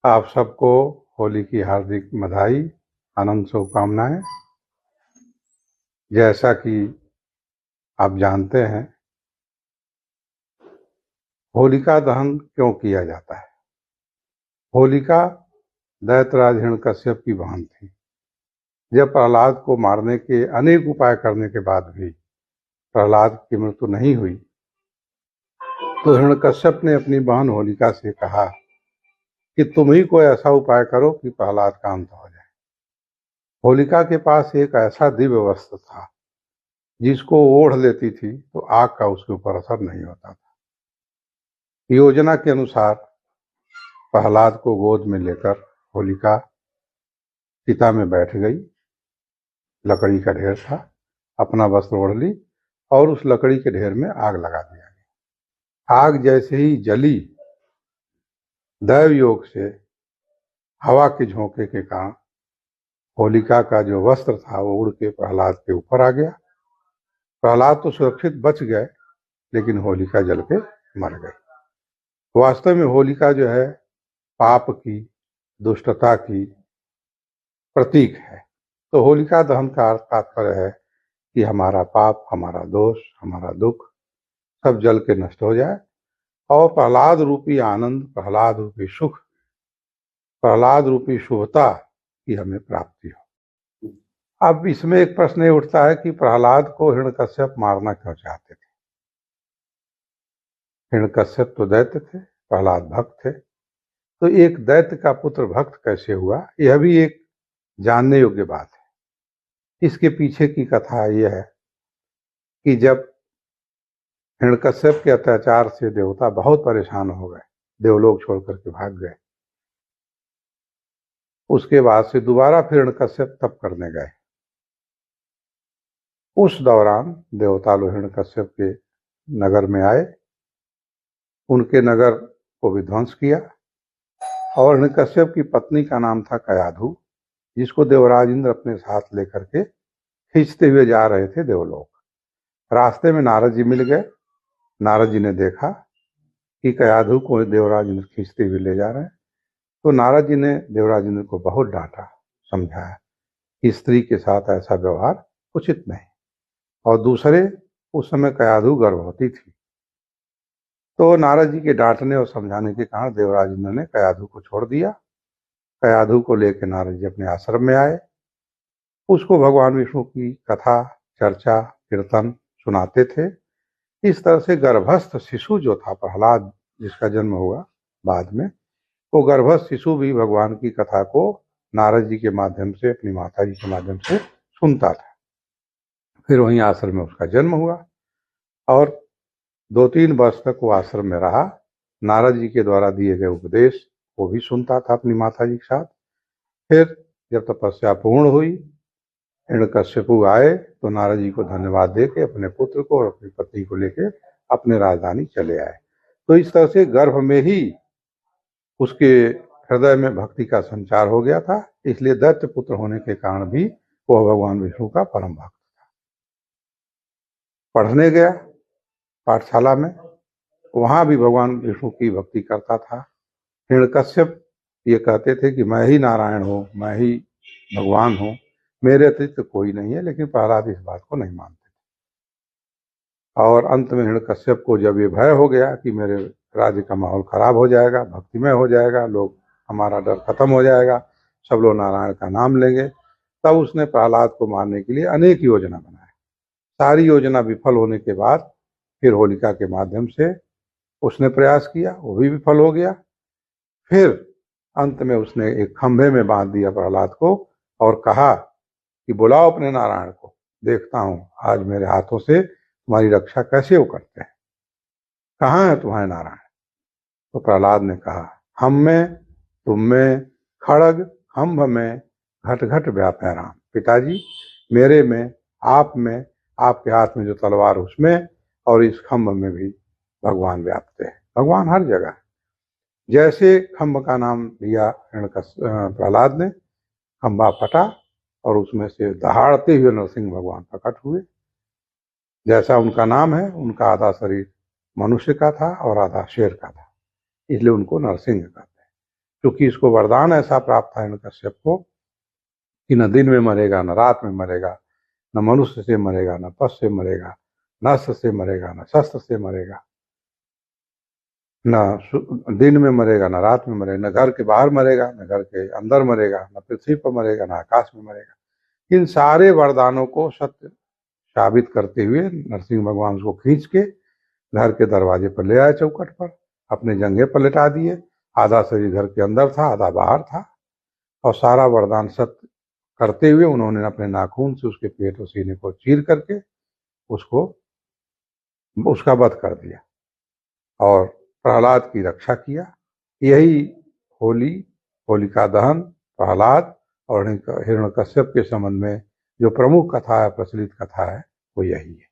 आप सबको होली की हार्दिक बधाई, आनंद शुभकामनाएं। जैसा कि आप जानते हैं, होलिका दहन क्यों किया जाता है। होलिका दैत्यराज हिरण्यकश्यप की बहन थी। जब प्रहलाद को मारने के अनेक उपाय करने के बाद भी प्रहलाद की मृत्यु नहीं हुई, तो हिरण्यकश्यप ने अपनी बहन होलिका से कहा कि तुम ही कोई ऐसा उपाय करो कि प्रहलाद का अंत हो जाए। होलिका के पास एक ऐसा दिव्य वस्त्र था जिसको ओढ़ लेती थी तो आग का उसके ऊपर असर नहीं होता था। योजना के अनुसार प्रहलाद को गोद में लेकर होलिका चिता में बैठ गई। लकड़ी का ढेर था, अपना वस्त्र ओढ़ ली और उस लकड़ी के ढेर में आग लगा दिया गया। आग जैसे ही जली, दैव योग से हवा के झोंके के कारण होलिका का जो वस्त्र था वो उड़ के प्रहलाद के ऊपर आ गया। प्रहलाद तो सुरक्षित बच गए, लेकिन होलिका जल के मर गई। वास्तव में होलिका जो है पाप की, दुष्टता की प्रतीक है। तो होलिका दहन का तात्पर्य है कि हमारा पाप, हमारा दोष, हमारा दुख सब जल के नष्ट हो जाए और प्रहलाद रूपी आनंद, प्रहलाद रूपी सुख, प्रहलाद रूपी शुभता की हमें प्राप्ति हो। अब इसमें एक प्रश्न ये उठता है कि प्रहलाद को हिरण्यकश्यप मारना क्यों चाहते थे। हिरण्यकश्यप तो दैत्य थे, प्रहलाद भक्त थे, तो एक दैत्य का पुत्र भक्त कैसे हुआ, यह भी एक जानने योग्य बात है। इसके पीछे की कथा यह है कि जब हिरण्यकश्यप के अत्याचार से देवता बहुत परेशान हो गए, देवलोक छोड़ करके भाग गए। उसके बाद से दोबारा फिर हिरण्यकश्यप तप करने गए। उस दौरान देवता लोग हिरण्यकश्यप के नगर में आए, उनके नगर को विध्वंस किया और हिरण्यकश्यप की पत्नी का नाम था कयाधु, जिसको देवराज इंद्र अपने साथ लेकर के खींचते हुए जा रहे थे देवलोक। रास्ते में नारद जी मिल गए। नारद जी ने देखा कि कयाधु को देवराज इंद्र खींचते हुए ले जा रहे हैं, तो नारद जी ने देवराज इंद्र को बहुत डांटा, समझाया कि स्त्री के साथ ऐसा व्यवहार उचित नहीं। और दूसरे, उस समय कयाधु गर्भवती थी। तो नारद जी के डांटने और समझाने के कारण देवराज इंद्र ने कयाधु को छोड़ दिया। कयाधु को लेकर नारद जी अपने आश्रम में आए। उसको भगवान विष्णु की कथा, चर्चा, कीर्तन सुनाते थे। इस तरह से गर्भस्थ शिशु जो था प्रहलाद, जिसका जन्म हुआ बाद में, वो गर्भस्थ शिशु भी भगवान की कथा को नारद जी के माध्यम से, अपनी माता जी के माध्यम से सुनता था। फिर वहीं आश्रम में उसका जन्म हुआ और 2-3 वर्ष तक वो आश्रम में रहा। नारद जी के द्वारा दिए गए उपदेश वो भी सुनता था अपनी माता जी के साथ। फिर जब तपस्या पूर्ण हुई, हिरण्यकश्यपु आए तो नारद जी को धन्यवाद दे के अपने पुत्र को और अपनी पत्नी को लेके अपने राजधानी चले आए। तो इस तरह से गर्भ में ही उसके हृदय में भक्ति का संचार हो गया था। इसलिए दैत्य पुत्र होने के कारण भी वह भगवान विष्णु का परम भक्त था। पढ़ने गया पाठशाला में, वहां भी भगवान विष्णु की भक्ति करता था। हिरण्यकश्यप ये कहते थे कि मैं ही नारायण हूँ, मैं ही भगवान हूँ, मेरे अतिरिक्त कोई नहीं है, लेकिन प्रहलाद इस बात को नहीं मानते थे। और अंत में हिरण्यकश्यप को जब ये भय हो गया कि मेरे राज्य का माहौल खराब हो जाएगा, भक्तिमय हो जाएगा, लोग, हमारा डर खत्म हो जाएगा, सब लोग नारायण का नाम लेंगे, तब उसने प्रहलाद को मारने के लिए अनेक योजना बनाए। सारी योजना विफल होने के बाद फिर होलिका के माध्यम से उसने प्रयास किया, वो भी विफल हो गया। फिर अंत में उसने एक खंभे में बांध दिया प्रहलाद को और कहा कि बुलाओ अपने नारायण को, देखता हूं आज मेरे हाथों से तुम्हारी रक्षा कैसे वो करते हैं, कहाँ है तुम्हारे नारायण। तो प्रहलाद ने कहा, हम में, तुम में, खड़ग खंभ में, घट घट व्यापै राम। पिताजी, मेरे में, आप में, आपके हाथ में जो तलवार उसमें, और इस खंभ में भी भगवान व्याप्त है। भगवान हर जगह। जैसे खंभ का नाम लिया प्रहलाद ने, खंभा फटा और उसमें से दहाड़ते हुए नरसिंह भगवान प्रकट हुए। जैसा उनका नाम है, उनका आधा शरीर मनुष्य का था और आधा शेर का था, इसलिए उनको नरसिंह कहते हैं। क्योंकि इसको वरदान ऐसा प्राप्त था हिरण्यकश्यप को कि न दिन में मरेगा, न रात में मरेगा, न मनुष्य से मरेगा, न पशु से मरेगा, न अस्त्र से मरेगा, न शस्त्र से मरेगा, न दिन में मरेगा, न रात में मरेगा, न घर के बाहर मरेगा, न घर के अंदर मरेगा, न पृथ्वी पर मरेगा, न आकाश में मरेगा। इन सारे वरदानों को सत्य साबित करते हुए नरसिंह भगवान उसको खींच के घर के दरवाजे पर ले आए, चौखट पर अपने जंघे पर लिटा दिए। आधा शरीर घर के अंदर था, आधा बाहर था, और सारा वरदान सत्य करते हुए उन्होंने अपने नाखून से उसके पेट और सीने को चीर करके उसको उसका वध कर दिया और प्रहलाद की रक्षा किया। यही होली, होलिका दहन, प्रहलाद और हिरण्यकश्यप के संबंध में जो प्रमुख कथा है, प्रचलित कथा है, वो यही है।